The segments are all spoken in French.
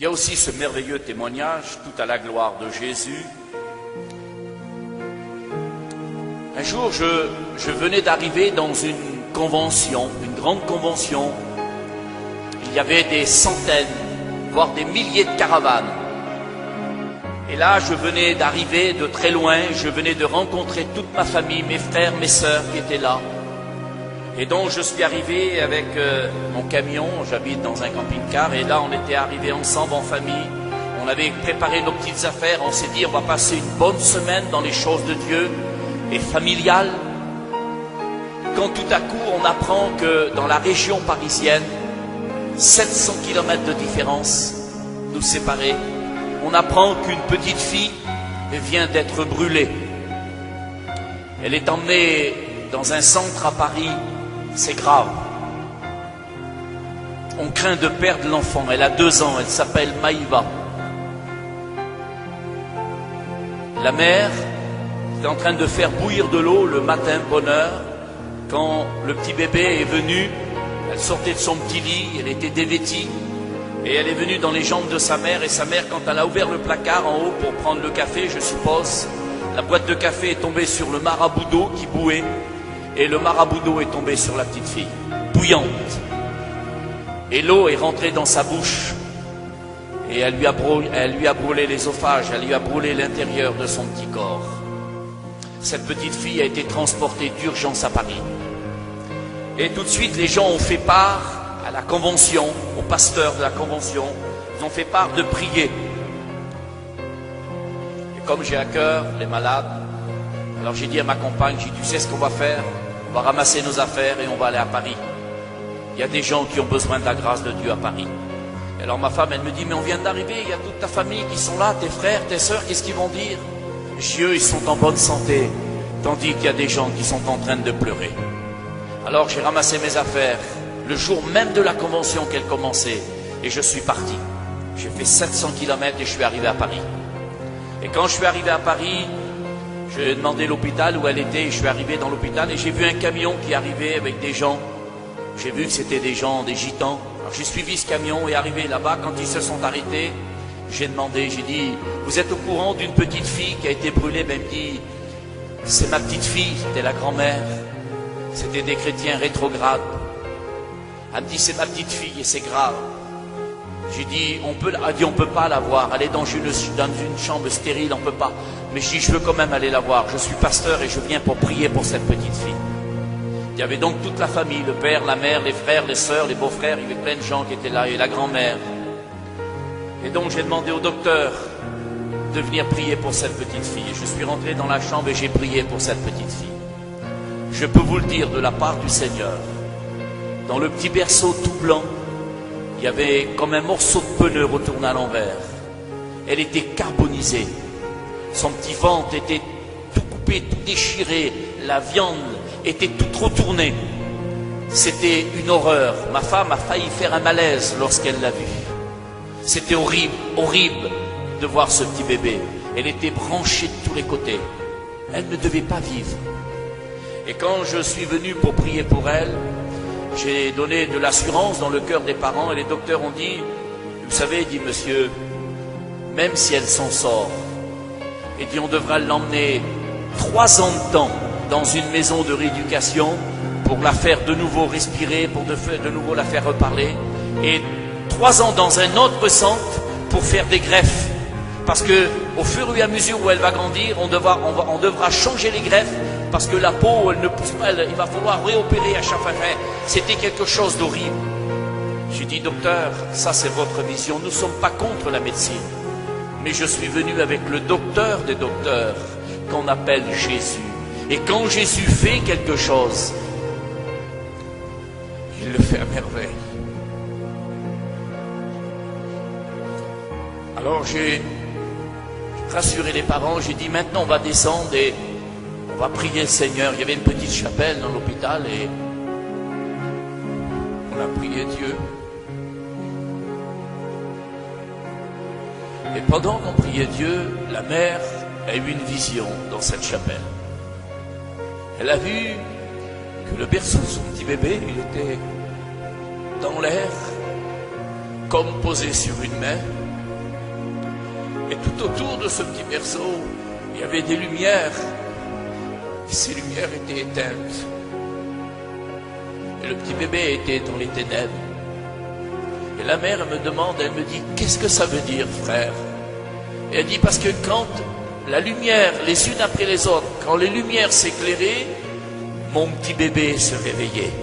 Il y a aussi ce merveilleux témoignage, tout à la gloire de Jésus. Un jour, je venais d'arriver dans une convention, une grande convention. Il y avait des centaines, voire des milliers de caravanes. Et là, je venais d'arriver de très loin, je venais de rencontrer toute ma famille, mes frères, mes sœurs qui étaient là. Et donc, je suis arrivé avec mon camion, j'habite dans un camping-car, et là, on était arrivés ensemble en famille. On avait préparé nos petites affaires, on s'est dit, on va passer une bonne semaine dans les choses de Dieu et familiales. Quand tout à coup, on apprend que dans la région parisienne, 700 km de différence nous séparait, on apprend qu'une petite fille vient d'être brûlée. Elle est emmenée dans un centre à Paris. C'est grave. On craint de perdre l'enfant. Elle a 2 ans, elle s'appelle Maïva. La mère est en train de faire bouillir de l'eau le matin, bonne heure. Quand le petit bébé est venu, elle sortait de son petit lit, elle était dévêtie. Et elle est venue dans les jambes de sa mère. Et sa mère, quand elle a ouvert le placard en haut pour prendre le café, je suppose, la boîte de café est tombée sur le marabout d'eau qui bouait. Et le marabout d'eau est tombé sur la petite fille, bouillante. Et l'eau est rentrée dans sa bouche. Et elle lui a brûlé l'œsophage, elle lui a brûlé l'intérieur de son petit corps. Cette petite fille a été transportée d'urgence à Paris. Et tout de suite, les gens ont fait part à la convention, au pasteur de la convention, ils ont fait part de prier. Et comme j'ai à cœur les malades, alors j'ai dit à ma compagne, j'ai dit, tu sais ce qu'on va faire? On va ramasser nos affaires et on va aller à Paris. Il y a des gens qui ont besoin de la grâce de Dieu à Paris. Et alors ma femme, elle me dit, mais on vient d'arriver, il y a toute ta famille qui sont là, tes frères, tes sœurs, qu'est-ce qu'ils vont dire? Eux, ils sont en bonne santé, tandis qu'il y a des gens qui sont en train de pleurer. Alors j'ai ramassé mes affaires, le jour même de la convention qu'elle commençait, et je suis parti. J'ai fait 700 km et je suis arrivé à Paris. Et quand je suis arrivé à Paris, j'ai demandé l'hôpital où elle était, et je suis arrivé dans l'hôpital et j'ai vu un camion qui arrivait avec des gens. J'ai vu que c'était des gens, des gitans. Alors j'ai suivi ce camion et arrivé là-bas, quand ils se sont arrêtés, j'ai demandé, j'ai dit, vous êtes au courant d'une petite fille qui a été brûlée? Ben, elle me dit, c'est ma petite fille, c'était la grand-mère. C'était des chrétiens rétrogrades. Elle me dit, c'est ma petite fille et c'est grave. J'ai dit, on peut pas la voir, elle est dans une chambre stérile, on peut pas. Mais je dis, je veux quand même aller la voir, je suis pasteur et je viens pour prier pour cette petite fille. Il y avait donc toute la famille, le père, la mère, les frères, les sœurs, les beaux-frères, il y avait plein de gens qui étaient là, et la grand-mère. Et donc j'ai demandé au docteur de venir prier pour cette petite fille. Et je suis rentré dans la chambre et j'ai prié pour cette petite fille. Je peux vous le dire de la part du Seigneur, dans le petit berceau tout blanc, il y avait comme un morceau de pneu retourné à l'envers. Elle était carbonisée. Son petit ventre était tout coupé, tout déchiré. La viande était toute retournée. C'était une horreur. Ma femme a failli faire un malaise lorsqu'elle l'a vue. C'était horrible, horrible de voir ce petit bébé. Elle était branchée de tous les côtés. Elle ne devait pas vivre. Et quand je suis venu pour prier pour elle, j'ai donné de l'assurance dans le cœur des parents et les docteurs ont dit, vous savez, dit monsieur, même si elle s'en sort, et dit on devra l'emmener 3 ans de temps dans une maison de rééducation pour la faire de nouveau respirer, pour de nouveau la faire reparler, et 3 ans dans un autre centre pour faire des greffes. Parce que au fur et à mesure où elle va grandir, on devra changer les greffes parce que la peau, elle ne pousse pas, il va falloir réopérer à chaque fois. C'était quelque chose d'horrible. J'ai dit, docteur, ça c'est votre vision, nous ne sommes pas contre la médecine. Mais je suis venu avec le docteur des docteurs, qu'on appelle Jésus. Et quand Jésus fait quelque chose, il le fait à merveille. Alors j'ai rassuré les parents, j'ai dit maintenant on va descendre et on va prier le Seigneur. Il y avait une petite chapelle dans l'hôpital et on a prié Dieu. Et pendant qu'on priait Dieu, la mère a eu une vision dans cette chapelle. Elle a vu que le berceau de son petit bébé, il était dans l'air, comme posé sur une main. Et tout autour de ce petit berceau, il y avait des lumières. Et ces lumières étaient éteintes. Et le petit bébé était dans les ténèbres. Et la mère me demande, elle me dit, qu'est-ce que ça veut dire, frère? Et elle dit, parce que quand la lumière, les unes après les autres, quand les lumières s'éclairaient, mon petit bébé se réveillait.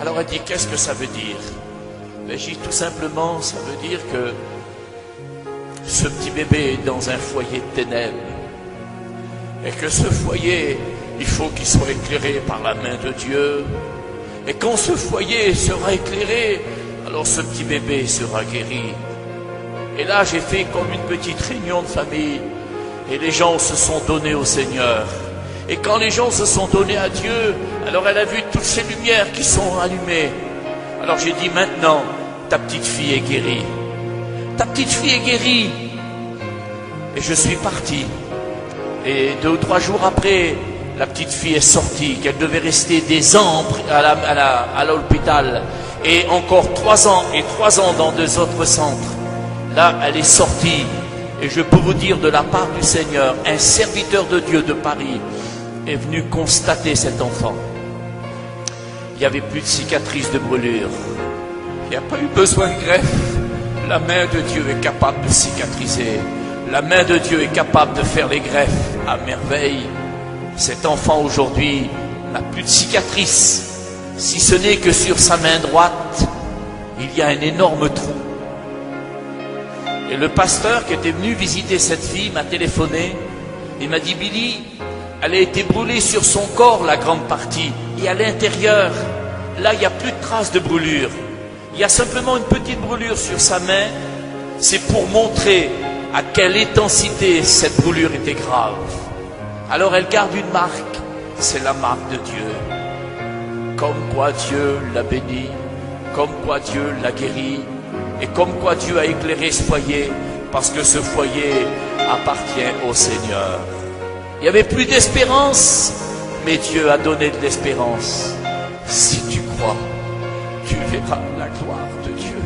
Alors elle dit, qu'est-ce que ça veut dire? Ben, je dis tout simplement, ça veut dire que ce petit bébé est dans un foyer de ténèbres. Et que ce foyer, il faut qu'il soit éclairé par la main de Dieu. Et quand ce foyer sera éclairé, alors ce petit bébé sera guéri. Et là, j'ai fait comme une petite réunion de famille. Et les gens se sont donnés au Seigneur. Et quand les gens se sont donnés à Dieu, alors elle a vu toutes ces lumières qui sont allumées. Alors j'ai dit, maintenant, ta petite fille est guérie. Ta petite fille est guérie. Et je suis parti. Et 2 ou 3 jours après, la petite fille est sortie, qu'elle devait rester des ans à l'hôpital. Et encore 3 ans, et 3 ans dans 2 autres centres. Là, elle est sortie. Et je peux vous dire de la part du Seigneur, un serviteur de Dieu de Paris est venu constater cet enfant. Il n'y avait plus de cicatrices, de brûlures. Il n'y a pas eu besoin de greffe. La main de Dieu est capable de cicatriser. La main de Dieu est capable de faire les greffes à merveille. Cet enfant aujourd'hui n'a plus de cicatrices, si ce n'est que sur sa main droite, il y a un énorme trou. Et le pasteur qui était venu visiter cette fille m'a téléphoné. Il m'a dit, Billy, elle a été brûlée sur son corps, la grande partie. Et à l'intérieur, là, il n'y a plus de traces de brûlure. Il y a simplement une petite brûlure sur sa main. C'est pour montrer à quelle intensité cette brûlure était grave. Alors elle garde une marque. C'est la marque de Dieu. Comme quoi Dieu l'a béni. Comme quoi Dieu l'a guéri. Et comme quoi Dieu a éclairé ce foyer, parce que ce foyer appartient au Seigneur. Il n'y avait plus d'espérance, mais Dieu a donné de l'espérance. Si tu crois, tu verras la gloire de Dieu.